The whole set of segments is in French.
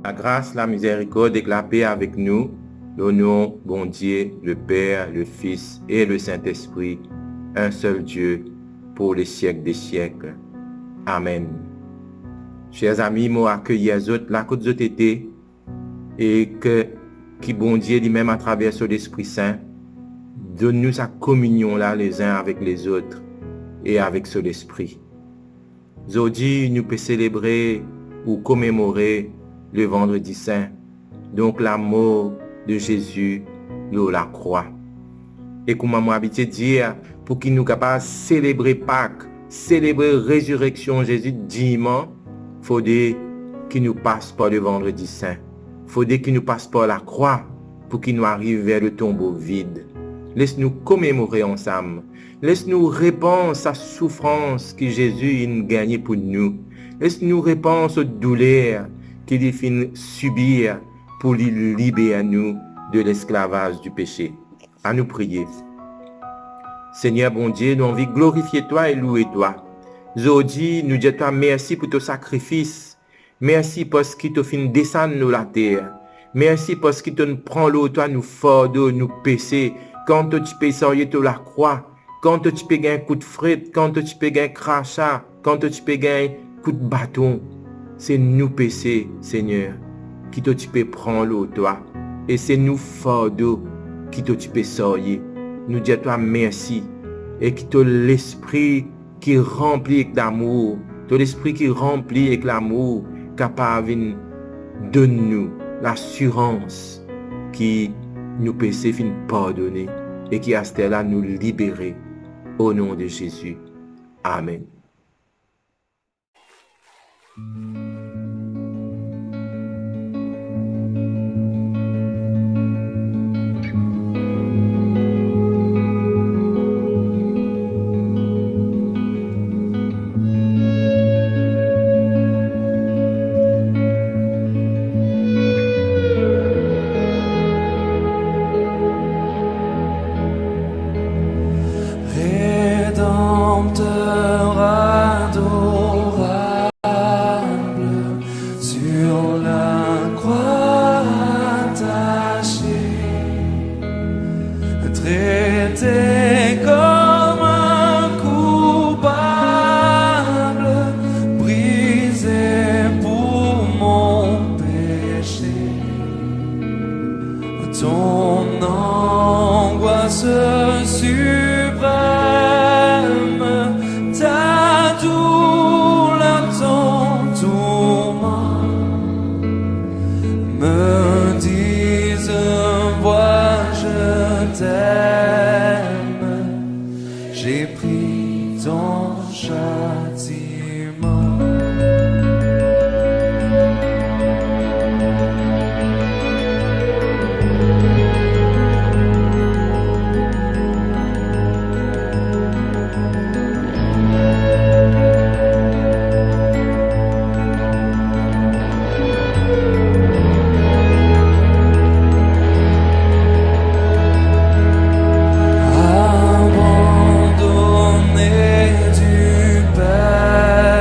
La grâce, la miséricorde et la paix avec nous, le nom, bon Dieu, le Père, le Fils et le Saint-Esprit, un seul Dieu, pour les siècles des siècles. Amen. Chers amis, moi accueillir les autres, la côte de été, et que, qui bon Dieu lui-même à travers l'Esprit Saint, donne-nous sa communion là les uns avec les autres et avec l'Esprit. Aujourd'hui, nous pouvons célébrer ou commémorer le vendredi saint, donc la mort de Jésus sur la croix. Et comme moi habitué dire, pour qu'il nous capable de célébrer Pâques, célébrer la résurrection de Jésus dimanche, il faudrait qu'il nous passe par le vendredi saint. Il faudrait qu'il nous passe par la croix pour qu'il nous arrive vers le tombeau vide. Laisse-nous commémorer ensemble. Laisse-nous répondre sa souffrance que Jésus a gagnée pour nous. Laisse-nous répondre aux douleurs qu'il a fait subir pour libérer nous de l'esclavage du péché. À nous prier. Seigneur bon Dieu, nous avons envie de glorifier toi et louer toi. Aujourd'hui, nous disons toi merci pour ton sacrifice. Merci parce qu'il t'a fait descendre nous la terre. Merci parce qu'il te prend l'eau, toi nous fort de nous pécher. Quand tu peux sortir de la croix, quand tu peux gagner un coup de frette, quand tu peux gagner un crachat, quand tu peux gagner un coup de bâton, c'est nous pécher, Seigneur, qui te peux prendre l'eau, toi. Et c'est nous fort d'eau qui te peux sortir. Nous disons toi merci. Et qui te l'esprit qui remplit avec l'amour, tout l'esprit qui remplit avec l'amour, capable de nous l'assurance qui nous péchés fin pardonner et qui à ce là nous libérer au nom de Jésus. Amen. Abandonné du Père.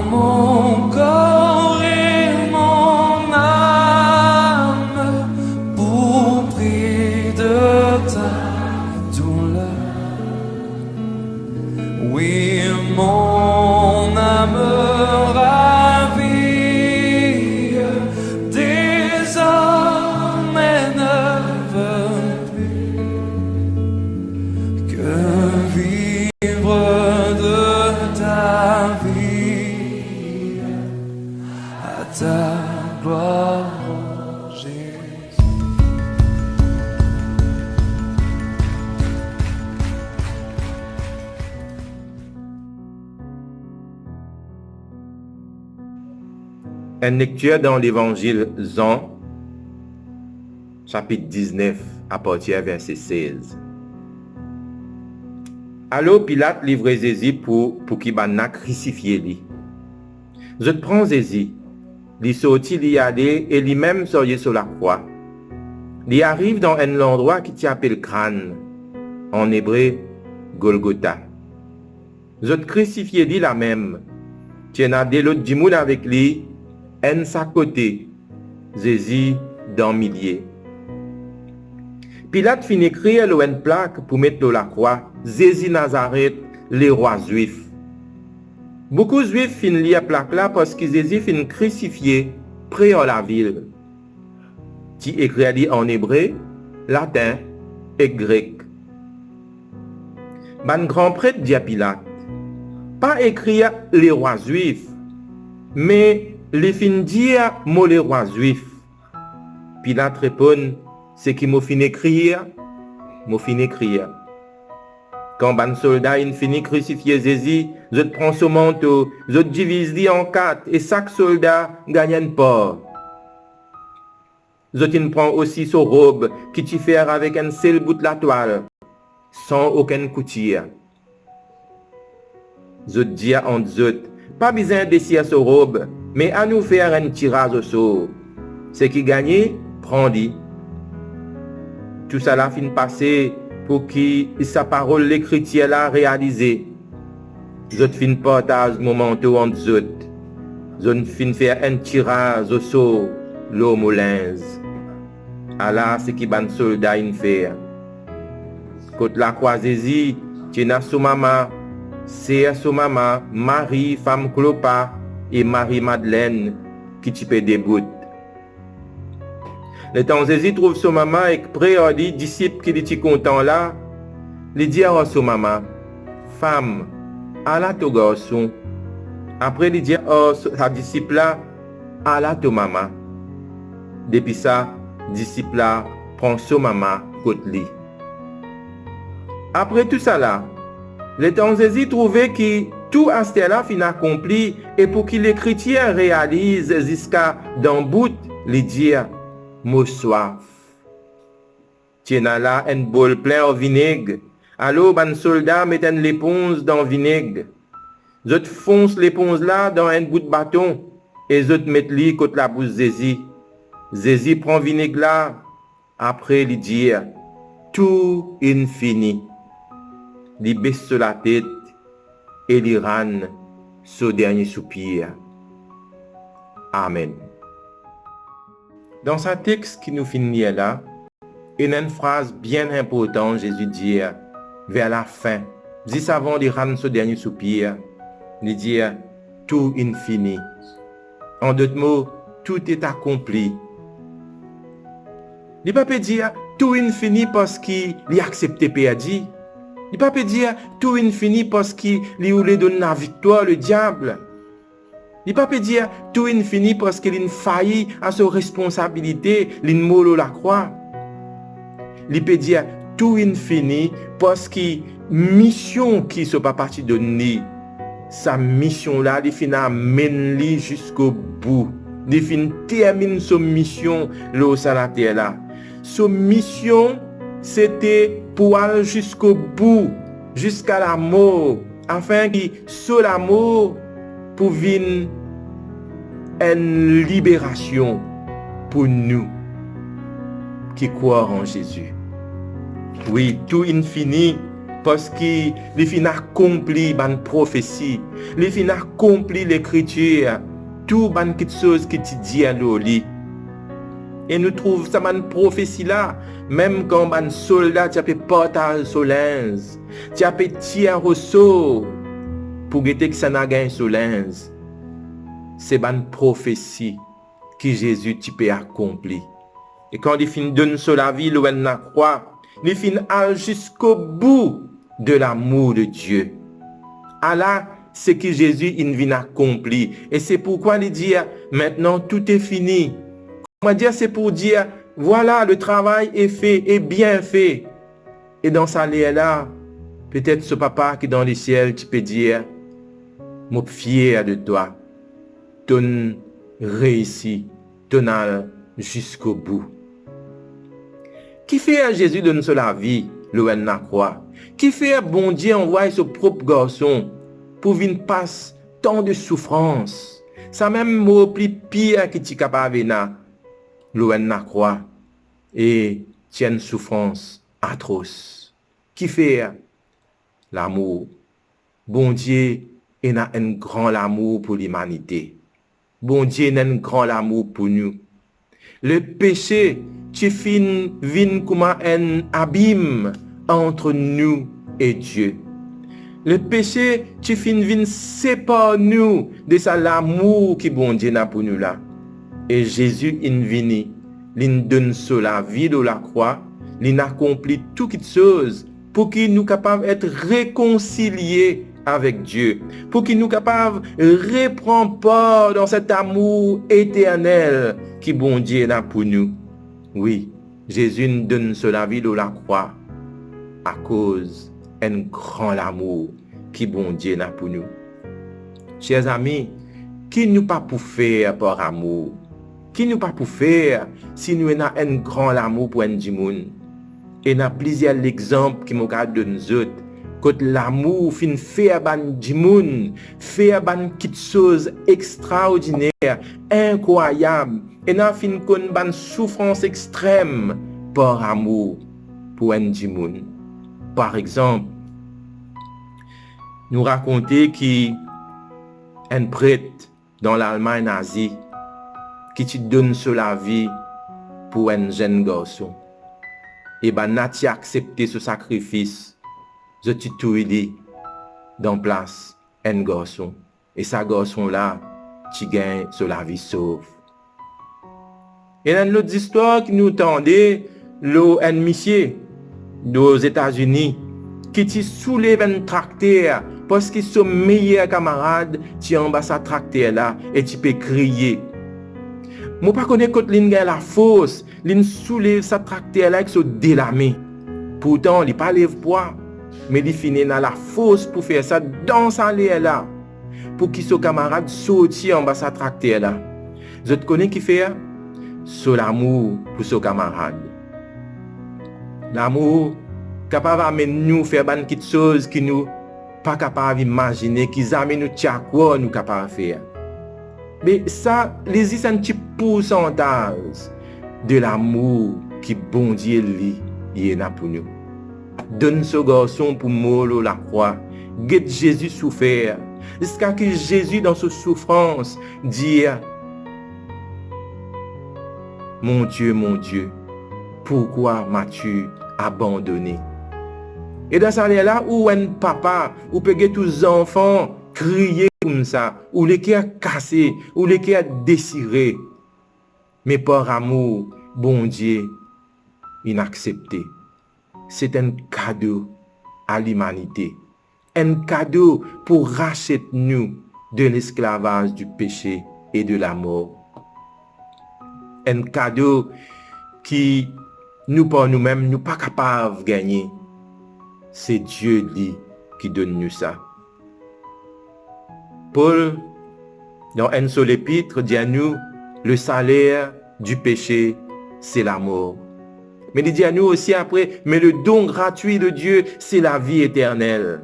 mon corps et mon âme pour prix de ta douleur. Oui, mon âme ravie désormais ne veut plus que vivre de ta vie à ta gloire, oh Jésus. Une lecture dans l'évangile Jean, chapitre 19, à partir du verset 16. Alors Pilate livre Jésus pour qu'il banna crucifier lui. Je prends Jésus, il sortit, il y allait et lui-même sortit sur la croix. Il arrive dans un endroit qui s'appelle crâne, en hébreu Golgotha. Je crucifié lui la même. Tu en as des l'autre du monde avec lui, en sa côté, Jésus dans milieu. Pilate finit écrire une plaque pour mettre la croix, Jésus Nazareth, les rois juifs. Beaucoup de juifs finissent lire la plaque là parce que Jésus finit crucifié près de la ville. Tu écris en hébreu, latin et grec. Ban grand prêtre dit à Pilate, pas écrire les rois juifs, mais les fin dire moi les rois juifs. Pilate répond, c'est qui m'a fin écrire, m'a fin écrire. Quand ban soldat il finit crucifier Jésus, je prends son manteau, je divise lui en 4 et chaque soldat gagne une part. Je prends aussi son robe qui t'y fait avec un seul bout de la toile, sans aucune couture. Je dis à eux, pas besoin d'essayer sa robe, mais à nous faire un tirage au sort. Ce qui gagne, prend-y. Tout cela finit passer pour que sa parole l'écriture l'a réalisé. Je fin partage mon manteau en eux. Je fin faire un tirage au sort, l'homme au linge. Allah, ce qui ban soldat in fait. Quand la croix Jésus, tu n'as son maman, c'est son maman, Marie, femme Clopas, et Marie-Madeleine qui tu peux déboute. Le temps Jésus trouve son maman et près à dit disciple qui était content là, il dit à son maman, femme, alla ton garçon. Après il dit à sa disciple là, alla ton maman. Depuis ça, disciple là prend son maman côté lui. Après tout ça là, le temps Jésus trouvait que tout à ce là fin accompli et pour que les chrétiens réalisent jusqu'à dans bout, les dire, moi soif. Tiens là un bol plein de vinaigre. Alors ban soldat met une éponge dans le vinaigre. Zot fonce l'éponge là dans un bout de bâton et zot met li contre la bouche Jésus. Jésus prend vinaigre là. Après il dit, tout est fini. Il baisse sur la tête et il rend ce dernier soupir. Amen. Dans ce texte qui nous finit là, il y a une phrase bien importante, Jésus dit vers la fin, juste avant de rendre ce dernier soupir, il dit tout est fini. En d'autres mots, tout est accompli. Il ne peut pas dire tout est fini parce qu'il a accepté perdu. Il ne peut pas dire tout est fini parce qu'il voulait donner la victoire le diable. Il ne peut pas dire tout est fini parce qu'il a failli à sa responsabilité, il a mollo la croix. Il peut dire tout est fini parce que mission qui ne pas partie de nous, sa mission là, il finit à mener jusqu'au bout. Il finit termine sa mission là sur la terre là. Sa mission c'était pour aller jusqu'au bout, jusqu'à la mort, afin que sur la mort pour venir une libération pour nous qui croient en Jésus. Oui, tout est fini parce qu'il fin accompli ban prophétie, il fin accompli l'écriture, tout ban quelque chose qui te dit à l'oli. Et nous trouvons ça ban prophétie là, même quand ban soldat tu as fait portage solens, tu as fait tir au sort pour guetter que ça n'a gagné solens. C'est ban prophétie que Jésus tu peux accomplir. Et quand il fin donne sur la vie, l'on la croix, il fin aller jusqu'au bout de l'amour de Dieu. Allah, c'est que Jésus il vient accomplir. Et c'est pourquoi il dit, maintenant tout est fini. Comment dire, c'est pour dire, voilà, le travail est fait, est bien fait. Et dans ça là, peut-être ce papa qui est dans les ciels, tu peux dire, je suis fier de toi. Ton réussi, ton al jusqu'au bout. Qui fait Jésus donne sur la vie, le la croix? Qui fait bon Dieu envoie son propre garçon pour venir passer tant de souffrance? Ça même mot plus pire que tu capable le la croix et tienne souffrance atroce. Qui fait l'amour? Bon Dieu il a un grand amour pour l'humanité. Bon Dieu a un grand amour pour nous. Le péché, tu vient comme un abîme entre nous et Dieu. Le péché, tu vient séparer nous de ça l'amour qui bon Dieu a pour nous là. Et Jésus il vient, il donne sur la vie de la croix, il accomplit toutes choses pour qu'il nous capable d'être réconciliés avec Dieu, pour qu'il nous capable de reprendre part dans cet amour éternel qui bon Dieu a pour nous. Oui, Jésus nous donne sur la vie de la croix à cause d'un grand amour qui bon Dieu a pour nous. Chers amis, qui nous pas pour faire par amour? Qui nous pas pour faire si nous avons un grand amour pour un monde? Et il y a plusieurs exemples qui m'ont de nous autres. Quand l'amour fin faire ban du monde, faire ban quelque chose extraordinaire, incroyable, et n'a fin kon ban souffrance extrême par amour pour un du monde. Par exemple, nous raconter qu'un prêtre dans l'Allemagne nazie qui te donne sur la vie pour un jeune garçon. Et ben n'a accepté ce sacrifice. Je t'ai tout dit dans place un garçon. Et ce garçon-là, tu gagnes sur la vie sauve. Et dans l'autre histoire qui nous tendait, un monsieur aux États-Unis qui te soulève un tracteur parce qu'ils sont meilleurs camarades, tu en bas ce tracteur-là et tu peux crier. Moi, pas connais quand l'in gagne la force, l'in soulève sa tracteur-là avec son délamé. Pourtant, il pas lève poids. Mais il finit dans la force pour faire ça dans sa là pour qu'il soit camarade sorti en bas sa tracteur là. Je te connais qui fait sur l'amour pour son camarade. L'amour capable d'amener nous faire ban quelque chose qui nous pas capable d'imaginer, qui amène nous tcha quoi nous capable de faire. Mais ça, c'est un petit pourcentage de l'amour qui bon Dieu lui il a pour nous. Donne ce garçon pour mourir la croix. Guette Jésus souffert. Jusqu'à que Jésus dans sa souffrance dit mon Dieu, pourquoi m'as-tu abandonné? Et dans ça là où un papa, ou peut tous les enfants crier comme ça, ou les cœurs cassés, ou les cœurs désirés. Mais par amour, bon Dieu, inaccepté. C'est un cadeau à l'humanité. Un cadeau pour racheter nous de l'esclavage du péché et de la mort. Un cadeau qui, nous par nous-mêmes, nous pas capables de gagner. C'est Dieu qui donne nous ça. Paul, dans un seul épître, dit à nous, le salaire du péché, c'est la mort. Mais il dit à nous aussi après, mais le don gratuit de Dieu, c'est la vie éternelle.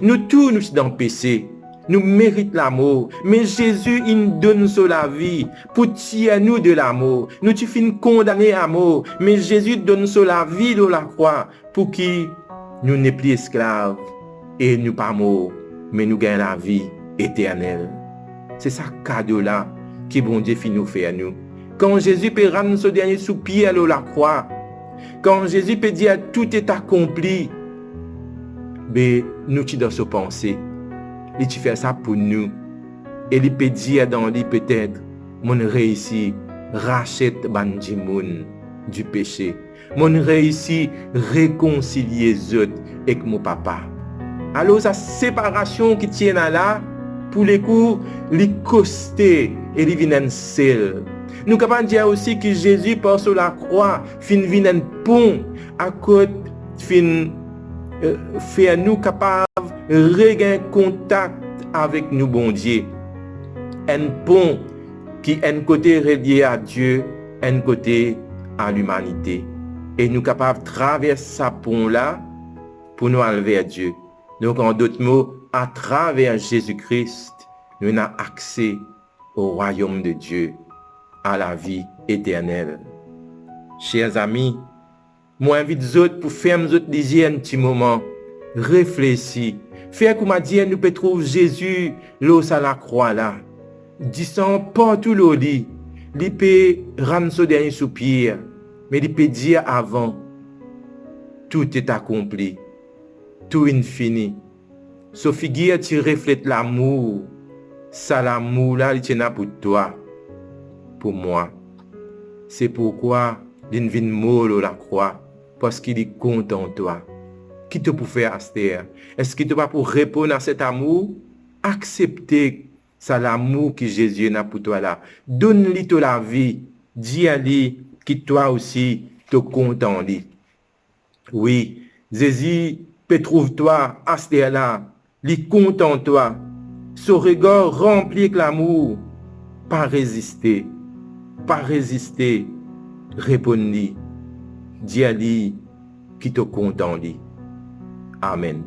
Nous tous, nous sommes dans le péché. Nous méritons l'amour. Mais Jésus, il nous donne sur la vie pour tirer nous de l'amour. Nous tu finis condamnés à mort. Mais Jésus donne sur la vie de la croix pour qu'il nous n'est plus esclaves et nous pas morts, mais nous gagnons la vie éternelle. C'est ça cadeau là que bon Dieu finit nous faire nous. Quand Jésus peut rendre ce dernier soupir à la croix, quand Jésus peut dire tout est accompli, ben nous qui dans ce pensée, il fait ça pour nous. Et il peut dire dans lui peut-être, mon réussi rachète bandimoun du péché. Mon réussi réconcilier les autres avec mon papa. Alors sa séparation qui tient là, pour les coups, les costé et les vinen seul. Nous sommes capables de dire aussi que Jésus, par sur la croix, fin vin un pont à côté, fin faire nous capables de regagner contact avec nous, bon Dieu. Un pont qui est un côté relié à Dieu, un côté à l'humanité. Et nous sommes capables de traverser ce pont-là pour nous aller vers Dieu. Donc, en d'autres mots, à travers Jésus-Christ, nous avons accès au royaume de Dieu, à la vie éternelle. Chers amis, moi invite les autres pour faire mes autres désirs un petit moment. Réfléchis. Faire comme m'a dit, nous pouvons trouver Jésus là à la croix là. Disons partout l'eau dit. Il peut rendre ce dernier soupir. Mais il peut dire avant. Tout est accompli. Tout est fini. Ce figure tu reflètes l'amour. Ça l'amour là, il tient pour toi. Pour moi. C'est pourquoi il vient mourir la croix. Parce qu'il est content de toi. Qui te peut faire Astère? Est-ce qu'il te va pour répondre à cet amour? Accepter ça l'amour que Jésus a pour toi là. Donne-lui toute la vie. Dis à lui que toi aussi te content lui. Oui, Jésus peut trouver toi Astère là. Lui content toi. Ce regard rempli avec l'amour. Pas résister. Pas résister. Réponds-lui. Dis à lui qui te content lui. Amen.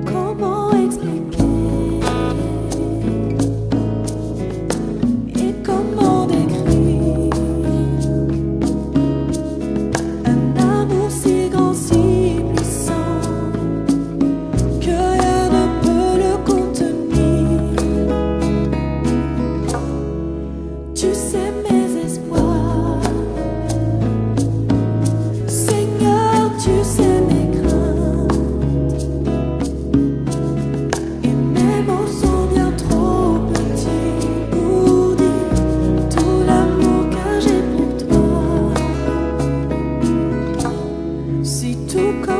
Comment expliquer et comment décrire un amour si grand, si puissant que rien ne peut le contenir. Tu sais mes espoirs, Seigneur, tu sais mes craintes. Et mes mots sont bien trop petits pour dire tout l'amour que j'ai pour toi. Si tout comme